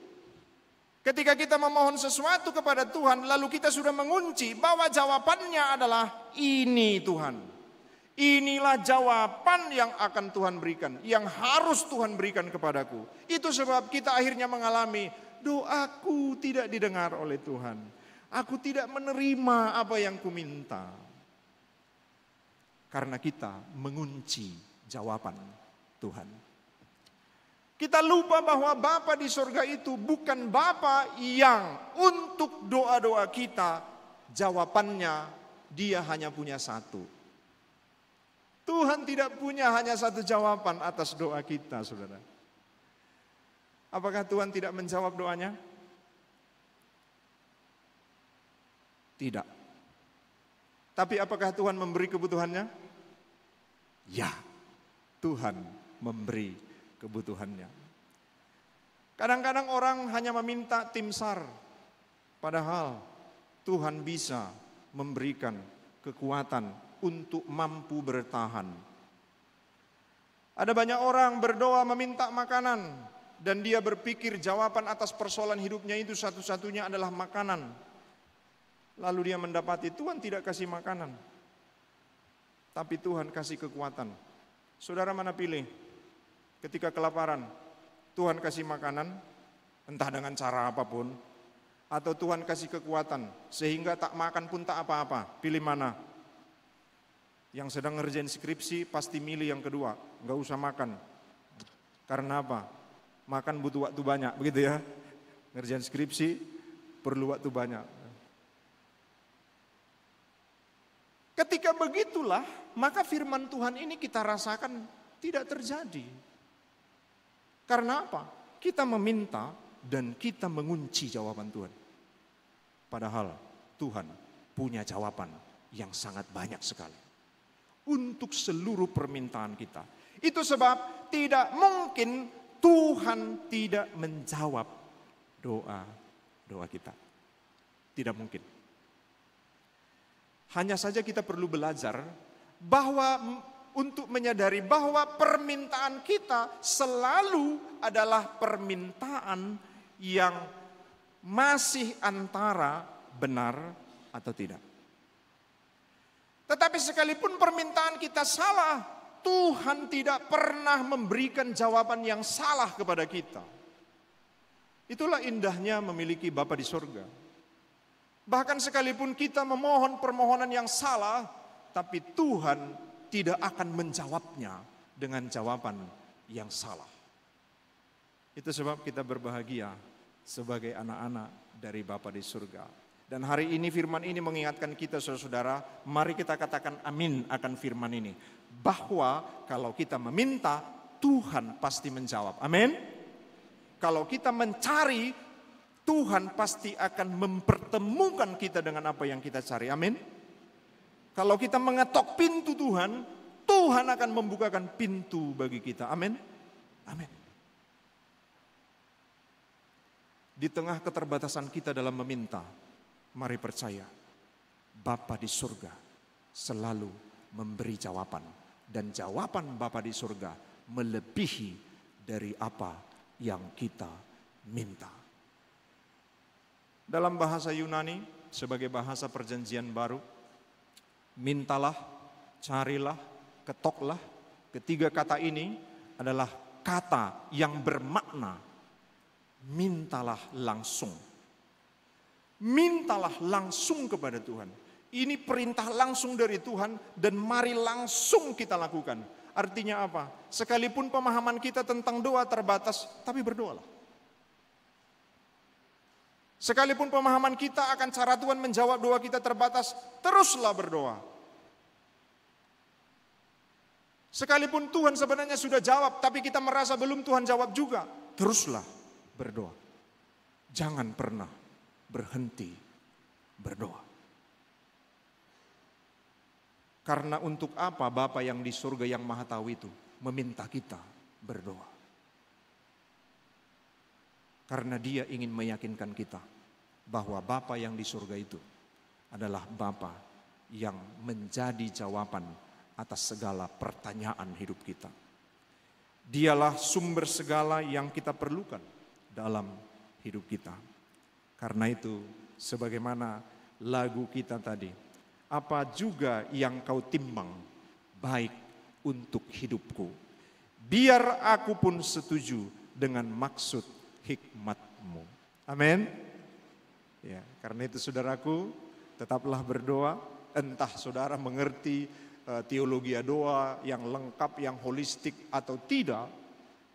Ketika kita memohon sesuatu kepada Tuhan, lalu kita sudah mengunci bahwa jawabannya adalah ini Tuhan. Inilah jawaban yang akan Tuhan berikan, yang harus Tuhan berikan kepadaku. Itu sebab kita akhirnya mengalami doaku tidak didengar oleh Tuhan. Aku tidak menerima apa yang kuminta. Karena kita mengunci jawaban Tuhan. Kita lupa bahwa Bapa di sorga itu bukan Bapa yang untuk doa-doa kita jawabannya dia hanya punya satu. Tuhan tidak punya hanya satu jawaban atas doa kita, saudara. Apakah Tuhan tidak menjawab doanya? Tidak. Tapi apakah Tuhan memberi kebutuhannya? Ya, Tuhan memberi kebutuhannya. Kadang-kadang orang hanya meminta tim SAR, padahal Tuhan bisa memberikan kekuatan untuk mampu bertahan. Ada banyak orang berdoa meminta makanan dan dia berpikir jawaban atas persoalan hidupnya itu satu-satunya adalah makanan. Lalu dia mendapati Tuhan tidak kasih makanan, tapi Tuhan kasih kekuatan. Saudara mana pilih? Ketika kelaparan, Tuhan kasih makanan, entah dengan cara apapun, atau Tuhan kasih kekuatan, sehingga tak makan pun tak apa-apa. Pilih mana? Yang sedang ngerjain skripsi pasti milih yang kedua, nggak usah makan. Karena apa? makan butuh waktu banyak, begitu ya. Ngerjain skripsi perlu waktu banyak. Ketika begitulah, maka firman Tuhan ini kita rasakan tidak terjadi. Karena apa? Kita meminta dan kita mengunci jawaban Tuhan. Padahal Tuhan punya jawaban yang sangat banyak sekali untuk seluruh permintaan kita. Itu sebab tidak mungkin Tuhan tidak menjawab doa kita. Tidak mungkin. Hanya saja kita perlu belajar bahwa untuk menyadari bahwa permintaan kita selalu adalah permintaan yang masih antara benar atau tidak. Tetapi sekalipun permintaan kita salah, Tuhan tidak pernah memberikan jawaban yang salah kepada kita. Itulah indahnya memiliki Bapa di surga. Bahkan sekalipun kita memohon permohonan yang salah, tapi Tuhan tidak akan menjawabnya dengan jawaban yang salah. Itu sebab kita berbahagia sebagai anak-anak dari Bapa di surga. Dan hari ini firman ini mengingatkan kita saudara-saudara, mari kita katakan amin akan firman ini. Bahwa kalau kita meminta, Tuhan pasti menjawab. Amin. Kalau kita mencari, Tuhan pasti akan mempertemukan kita dengan apa yang kita cari. Amin. Kalau kita mengetok pintu Tuhan, Tuhan akan membukakan pintu bagi kita. Amin. Amin. Di tengah keterbatasan kita dalam meminta, mari percaya, Bapa di surga selalu memberi jawaban. Dan jawaban Bapa di surga melebihi dari apa yang kita minta. Dalam bahasa Yunani, sebagai bahasa perjanjian baru, mintalah, carilah, ketoklah. Ketiga kata ini adalah kata yang bermakna mintalah langsung. Mintalah langsung kepada Tuhan. Ini perintah langsung dari Tuhan dan mari langsung kita lakukan. Artinya apa? Sekalipun pemahaman kita tentang doa terbatas, tapi berdoalah. Sekalipun pemahaman kita akan cara Tuhan menjawab doa kita terbatas, teruslah berdoa. Sekalipun Tuhan sebenarnya sudah jawab, tapi kita merasa belum Tuhan jawab juga, teruslah berdoa. Jangan pernah berhenti berdoa. Karena untuk apa Bapa yang di surga yang maha tahu itu meminta kita berdoa? Karena Dia ingin meyakinkan kita bahwa Bapa yang di surga itu adalah Bapa yang menjadi jawaban atas segala pertanyaan hidup kita. Dialah sumber segala yang kita perlukan dalam hidup kita. Karena itu, sebagaimana lagu kita tadi, apa juga yang kau timbang baik untuk hidupku, biar aku pun setuju dengan maksud hikmat-Mu. Amin. Ya, karena itu saudaraku, tetaplah berdoa. Entah saudara mengerti teologi doa yang lengkap, yang holistik atau tidak,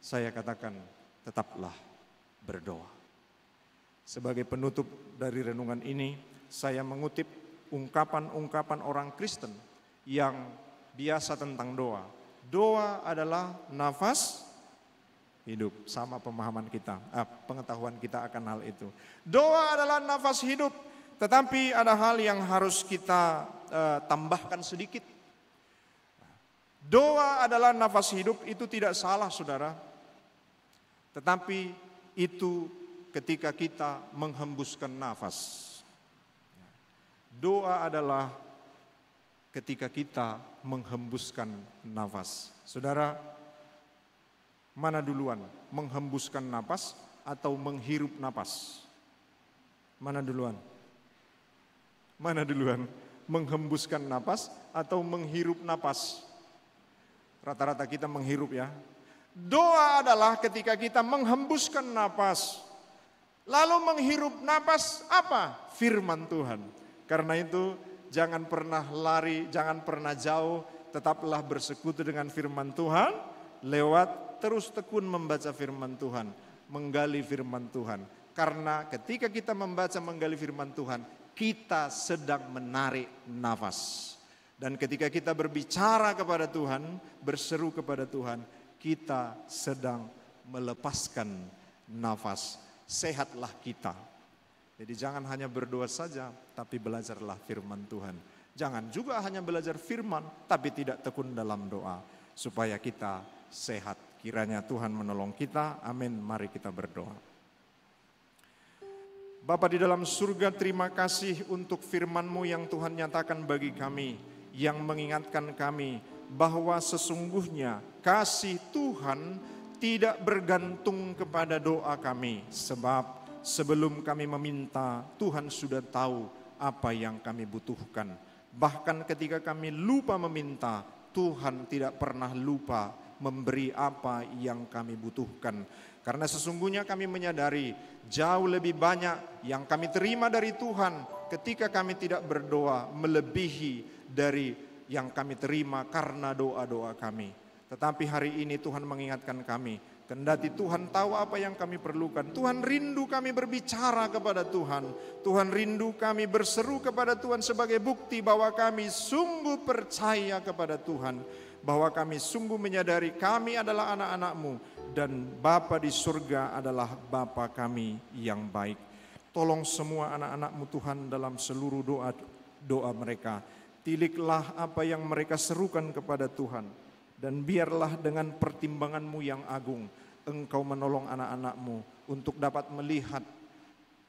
saya katakan tetaplah berdoa. Sebagai penutup dari renungan ini, saya mengutip ungkapan-ungkapan orang Kristen yang biasa tentang doa. Doa adalah nafas hidup, sama pemahaman kita, pengetahuan kita akan hal itu. Doa adalah nafas hidup, tetapi ada hal yang harus kita tambahkan sedikit. Doa adalah nafas hidup, itu tidak salah saudara. Tetapi itu ketika kita menghembuskan nafas. Doa adalah ketika kita menghembuskan nafas. Saudara, mana duluan? Menghembuskan nafas atau menghirup nafas? Mana duluan? Mana duluan? Menghembuskan nafas atau menghirup nafas? Rata-rata kita menghirup ya. Doa adalah ketika kita menghembuskan nafas. Lalu menghirup nafas apa? Firman Tuhan. Karena itu jangan pernah lari, jangan pernah jauh. Tetaplah bersekutu dengan firman Tuhan. Lewat terus tekun membaca firman Tuhan. menggali firman Tuhan. Karena ketika kita membaca menggali firman Tuhan, kita sedang menarik nafas. Dan ketika kita berbicara kepada Tuhan, berseru kepada Tuhan, kita sedang melepaskan nafas. Sehatlah kita. Jadi jangan hanya berdoa saja, tapi belajarlah firman Tuhan. Jangan juga hanya belajar firman, tapi tidak tekun dalam doa. Supaya kita sehat. Kiranya Tuhan menolong kita. Amin. Mari kita berdoa. Bapa di dalam surga, terima kasih untuk firman-Mu yang Tuhan nyatakan bagi kami, yang mengingatkan kami bahwa sesungguhnya kasih Tuhan tidak bergantung kepada doa kami, sebab sebelum kami meminta, Tuhan sudah tahu apa yang kami butuhkan. Bahkan ketika kami lupa meminta, Tuhan tidak pernah lupa memberi apa yang kami butuhkan. Karena sesungguhnya kami menyadari jauh lebih banyak yang kami terima dari Tuhan ketika kami tidak berdoa, melebihi dari yang kami terima karena doa-doa kami. Tetapi hari ini Tuhan mengingatkan kami, kendati Tuhan tahu apa yang kami perlukan, Tuhan rindu kami berbicara kepada Tuhan. Tuhan rindu kami berseru kepada Tuhan sebagai bukti bahwa kami sungguh percaya kepada Tuhan, bahwa kami sungguh menyadari kami adalah anak-anak-Mu dan Bapa di surga adalah Bapa kami yang baik. Tolong semua anak-anak-Mu Tuhan dalam seluruh doa mereka. Tiliklah apa yang mereka serukan kepada Tuhan. Dan biarlah dengan pertimbangan-Mu yang agung, Engkau menolong anak-anak-Mu untuk dapat melihat,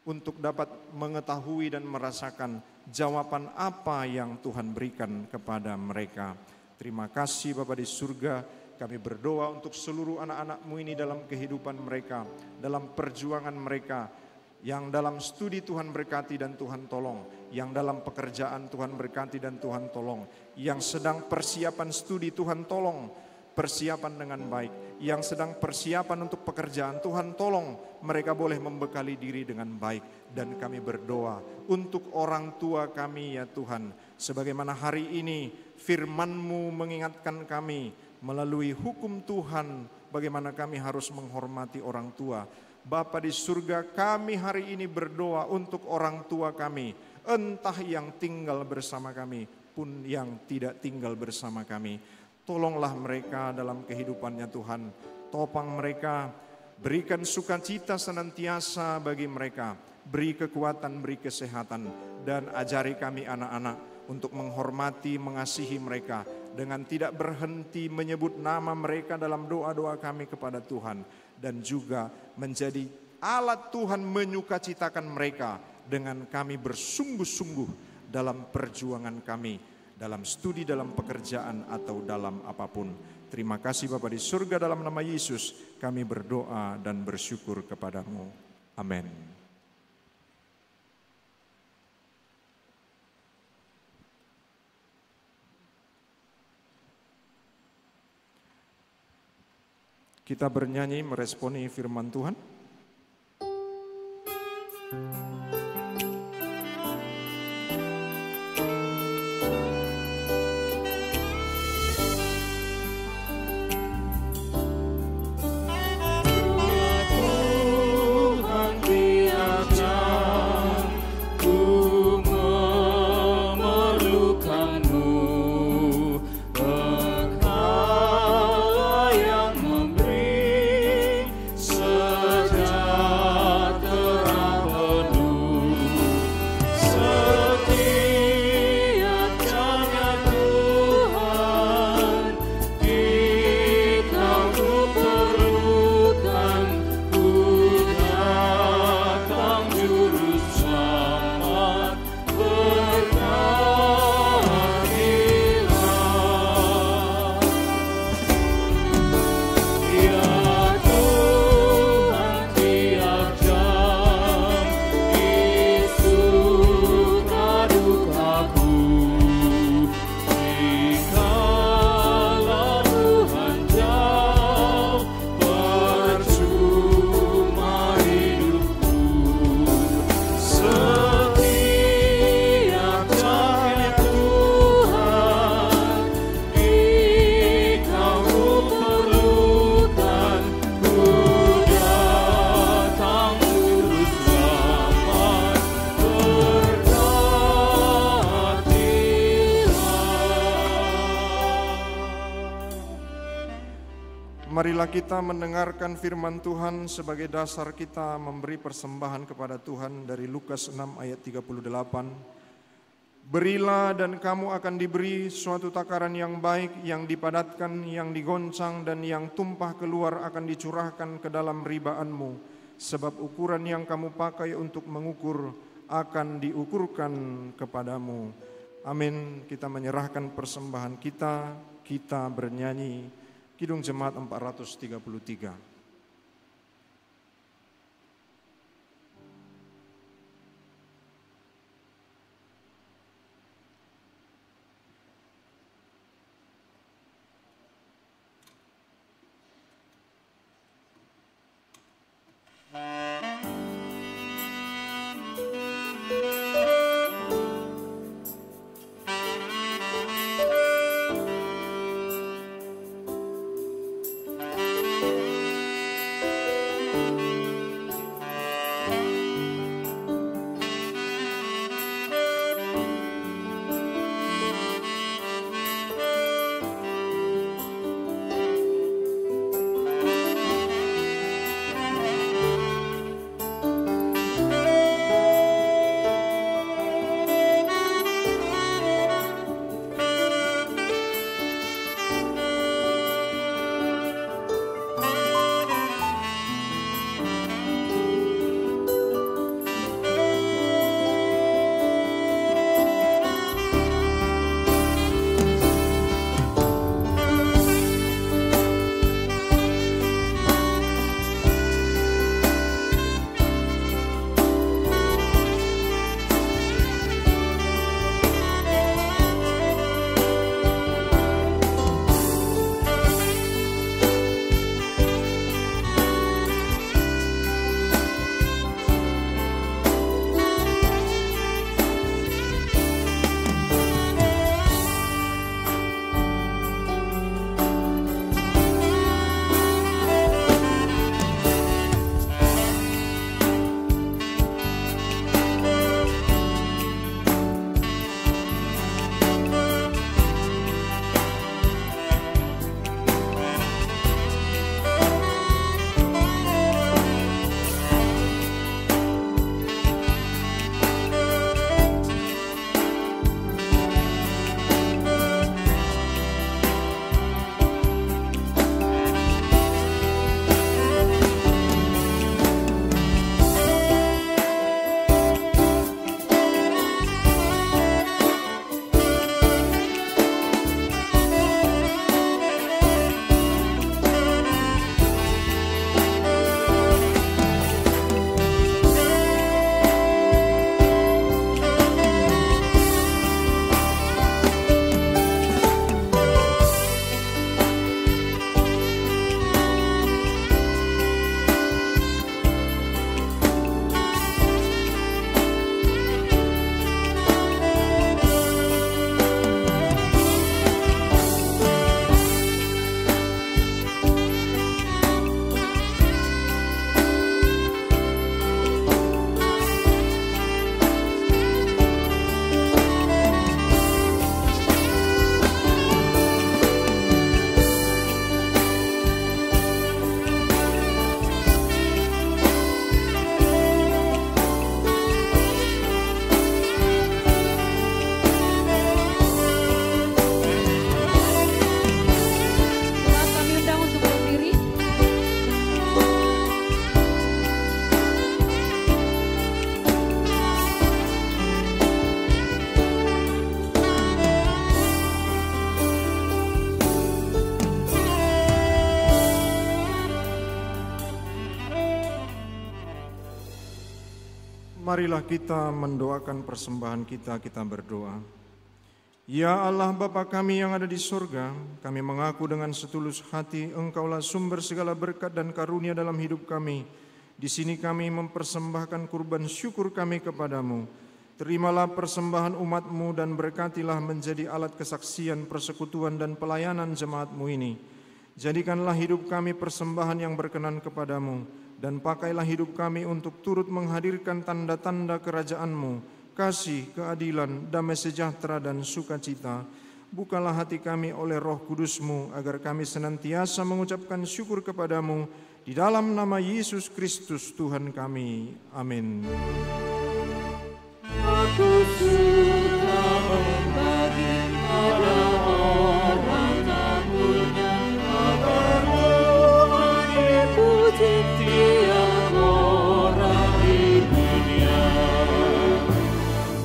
untuk dapat mengetahui dan merasakan jawaban apa yang Tuhan berikan kepada mereka. Terima kasih Bapa di surga, kami berdoa untuk seluruh anak-anak-Mu ini dalam kehidupan mereka, dalam perjuangan mereka, yang dalam studi Tuhan berkati dan Tuhan tolong, yang dalam pekerjaan Tuhan berkati dan Tuhan tolong, yang sedang persiapan studi Tuhan tolong, persiapan dengan baik, yang sedang persiapan untuk pekerjaan Tuhan tolong, mereka boleh membekali diri dengan baik. Dan kami berdoa untuk orang tua kami ya Tuhan, sebagaimana hari ini firman-Mu mengingatkan kami melalui hukum Tuhan, bagaimana kami harus menghormati orang tua. Bapa di surga, kami hari ini berdoa untuk orang tua kami, entah yang tinggal bersama kami pun yang tidak tinggal bersama kami. Tolonglah mereka dalam kehidupannya Tuhan, topang mereka, berikan sukacita senantiasa bagi mereka, beri kekuatan, beri kesehatan, dan ajari kami anak-anak untuk menghormati, mengasihi mereka dengan tidak berhenti menyebut nama mereka dalam doa-doa kami kepada Tuhan, dan juga menjadi alat Tuhan menyukacitakan mereka dengan kami bersungguh-sungguh dalam perjuangan kami, dalam studi, dalam pekerjaan, atau dalam apapun. Terima kasih Bapa di surga, dalam nama Yesus kami berdoa dan bersyukur kepadamu. Amin. Kita bernyanyi meresponi firman Tuhan. Segala yang memberi Marilah kita mendengarkan firman Tuhan sebagai dasar kita memberi persembahan kepada Tuhan dari Lukas 6 ayat 38. Berilah dan kamu akan diberi suatu takaran yang baik, yang dipadatkan, yang digoncang, dan yang tumpah keluar akan dicurahkan ke dalam ribaanmu. Sebab ukuran yang kamu pakai untuk mengukur akan diukurkan kepadamu. Amin. Kita menyerahkan persembahan kita bernyanyi. Kidung Jemaat 433. Marilah kita mendoakan persembahan kita berdoa. Ya Allah Bapa kami yang ada di surga, kami mengaku dengan setulus hati Engkaulah sumber segala berkat dan karunia dalam hidup kami. Di sini kami mempersembahkan kurban syukur kami kepadamu. Terimalah persembahan umat-Mu dan berkatilah menjadi alat kesaksian, persekutuan dan pelayanan jemaat-Mu ini. Jadikanlah hidup kami persembahan yang berkenan kepadamu, dan pakailah hidup kami untuk turut menghadirkan tanda-tanda kerajaan-Mu, kasih, keadilan, damai sejahtera dan sukacita, Bukalah hati kami oleh Roh Kudus-Mu, agar kami senantiasa mengucapkan syukur kepadamu, di dalam nama Yesus Kristus Tuhan kami. Amin. Aku suka membagi pada orang tak punya, agar mengikuti tiap orang di dunia.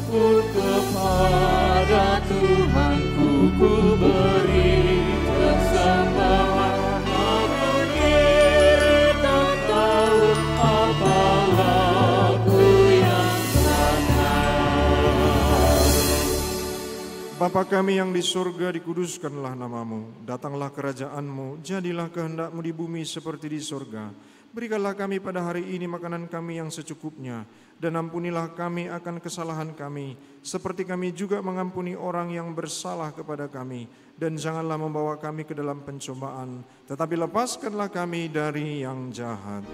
Pun kepada Tuhanku ku beri persembahan, aku kira tak tahu apalah ku yang Bapa kami yang di surga, dikuduskanlah namamu. Datanglah kerajaan-Mu, jadilah kehendak-Mu di bumi seperti di surga. Berikanlah kami pada hari ini makanan kami yang secukupnya, dan ampunilah kami akan kesalahan kami, seperti kami juga mengampuni orang yang bersalah kepada kami. Dan janganlah membawa kami ke dalam pencobaan, tetapi lepaskanlah kami dari yang jahat.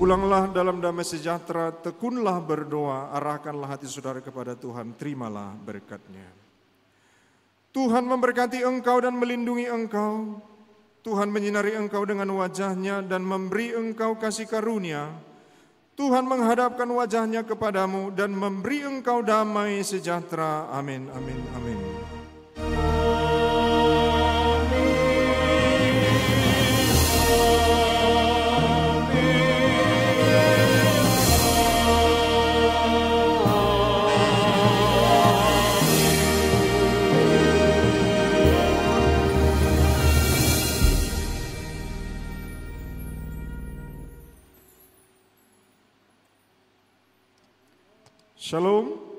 Pulanglah dalam damai sejahtera, tekunlah berdoa, arahkanlah hati saudara kepada Tuhan, terimalah berkat-Nya. Tuhan memberkati engkau dan melindungi engkau. Tuhan menyinari engkau dengan wajah-Nya dan memberi engkau kasih karunia. Tuhan menghadapkan wajah-Nya kepadamu dan memberi engkau damai sejahtera. Amin, amin, amin. Shalom.